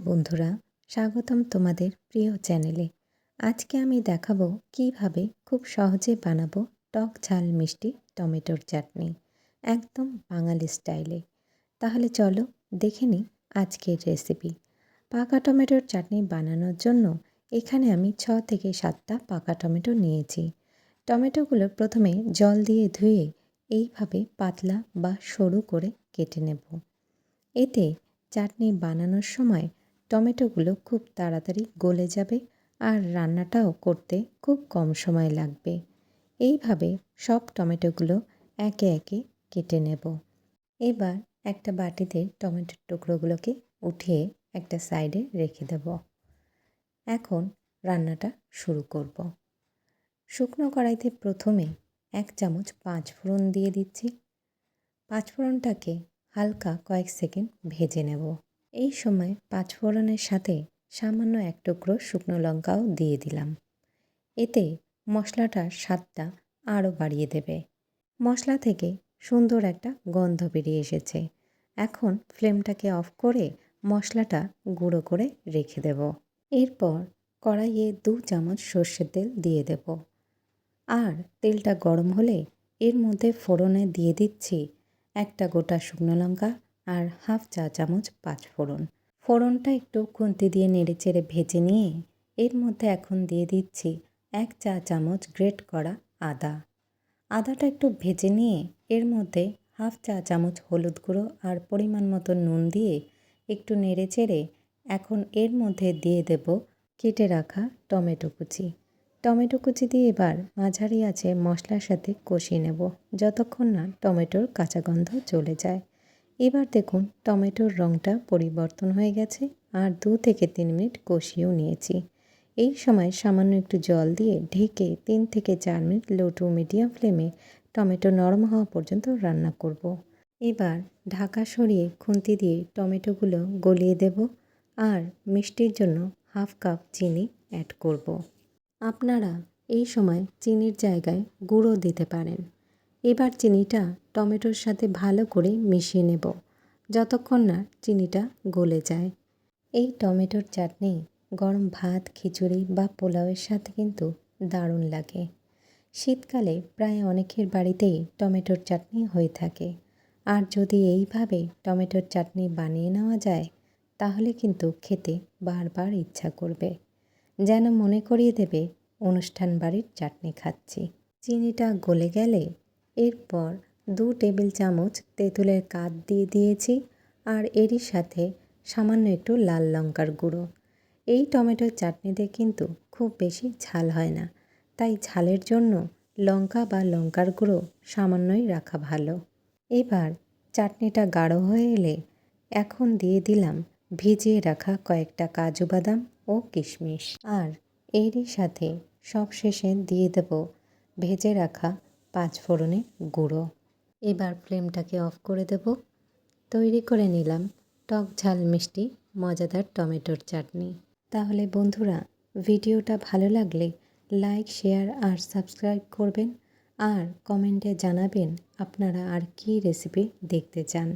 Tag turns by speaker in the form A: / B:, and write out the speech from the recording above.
A: বন্ধুরা, স্বাগতম তোমাদের প্রিয় চ্যানেলে। আজকে আমি দেখাবো কিভাবে খুব সহজে বানাবো টক ঝাল মিষ্টি টমেটোর চাটনি, একদম বাঙালি স্টাইলে। তাহলে চলো দেখে নিই আজকের রেসিপি। পাকা টমেটোর চাটনি বানানোর জন্য এখানে আমি 6 থেকে 7টা পাকা টমেটো নিয়েছি। টমেটোগুলো প্রথমে জল দিয়ে ধুয়ে এইভাবে পাতলা বা সরু করে কেটে নেব। এতে চাটনি বানানোর সময় টমেটোগুলো খুব তাড়াতাড়ি গলে যাবে আর রান্নাটাও করতে খুব কম সময় লাগবে। এইভাবে সব টমেটোগুলো একে একে কেটে নেব। এবার একটা বাটিতে টমেটোর টুকরোগুলোকে উঠিয়ে একটা সাইডে রেখে দেব। এখন রান্নাটা শুরু করব। শুকনো কড়াইতে প্রথমে 1 চামচ 5 ফোড়ন দিয়ে দিচ্ছি। 5 ফোড়নটাকে হালকা কয়েক সেকেন্ড ভেজে নেব। এই সময় 5 ফোড়নের সাথে সামান্য 1 টুকরো শুকনো লঙ্কাও দিয়ে দিলাম। এতে মশলাটার স্বাদটা আরও বাড়িয়ে দেবে। মশলা থেকে সুন্দর একটা গন্ধ বেরিয়ে এসেছে। এখন ফ্লেমটাকে অফ করে মশলাটা গুঁড়ো করে রেখে দেব। এরপর কড়াইয়ে 2 চামচ সর্ষের তেল দিয়ে দেব। আর তেলটা গরম হলে এর মধ্যে ফোড়নে দিয়ে দিচ্ছি একটা গোটা শুকনো লঙ্কা আর হাফ চা চামচ 5 ফোড়ন। ফোড়নটা একটু খুন্তি দিয়ে নেড়েচেড়ে ভেজে নিয়ে এর মধ্যে এখন দিয়ে দিচ্ছি 1 চা চামচ গ্রেট করা আদা। আদাটা একটু ভেজে নিয়ে এর মধ্যে হাফ চা চামচ হলুদ গুঁড়ো আর পরিমাণ মতো নুন দিয়ে একটু নেড়েচেড়ে এখন এর মধ্যে দিয়ে দেব কেটে রাখা টমেটো কুচি। টমেটো কুচি দিয়ে এবার মাঝারি আঁচে মশলার সাথে কষিয়ে নেব যতক্ষণ না টমেটোর কাঁচা গন্ধ চলে যায়। এবার দেখুন টমেটোর রঙটা পরিবর্তন হয়ে গেছে আর 2 থেকে 3 মিনিট কষিয়েও নিয়েছি। এই সময় সামান্য একটু জল দিয়ে ঢেকে 3 থেকে 4 মিনিট লো টু মিডিয়াম ফ্লেমে টমেটো নরম হওয়া পর্যন্ত রান্না করব। এবার ঢাকা সরিয়ে খুন্তি দিয়ে টমেটোগুলো গলিয়ে দেব আর মিষ্টির জন্য হাফ কাপ চিনি অ্যাড করব। আপনারা এই সময় চিনির জায়গায় গুঁড়ো দিতে পারেন। এবার চিনিটা টমেটোর সাথে ভালো করে মিশিয়ে নেব যতক্ষণ না চিনিটা গলে যায়। এই টমেটোর চাটনি গরম ভাত, খিচুড়ি বা পোলাওয়ের সাথে কিন্তু দারুণ লাগে। শীতকালে প্রায় অনেকের বাড়িতেই টমেটোর চাটনি হয়ে থাকে। আর যদি এইভাবে টমেটোর চাটনি বানিয়ে নেওয়া যায় তাহলে কিন্তু খেতে বারবার ইচ্ছা করবে, যেন মনে করিয়ে দেবে অনুষ্ঠান বাড়ির চাটনি খাচ্ছি। চিনিটা গলে গেলে এরপর 2 টেবিল চামচ তেঁতুলের কাঠ দিয়ে দিয়েছি আর এরই সাথে সামান্য একটু লাল লঙ্কার গুঁড়ো। এই টমেটোর চাটনিতে কিন্তু খুব বেশি ঝাল হয় না, তাই ঝালের জন্য লঙ্কা বা লঙ্কার গুঁড়ো সামান্যই রাখা ভালো। এবার চাটনিটা গাঢ় হয়ে এলে এখন দিয়ে দিলাম ভিজিয়ে রাখা কয়েকটা কাজু বাদাম ও কিশমিশ আর এরই সাথে সবশেষে দিয়ে দেব ভেজে রাখা 5 ফোড়নের গুঁড়ো। এবার ফ্লেমটাকে অফ করে দেব। তৈরি করে নিলাম টক ঝাল মিষ্টি মজাদার টমেটোর চাটনি। তাহলে বন্ধুরা, ভিডিওটা ভালো লাগলে লাইক, শেয়ার আর সাবস্ক্রাইব করবেন আর কমেন্টে জানাবেন আপনারা আর কী রেসিপি দেখতে চান।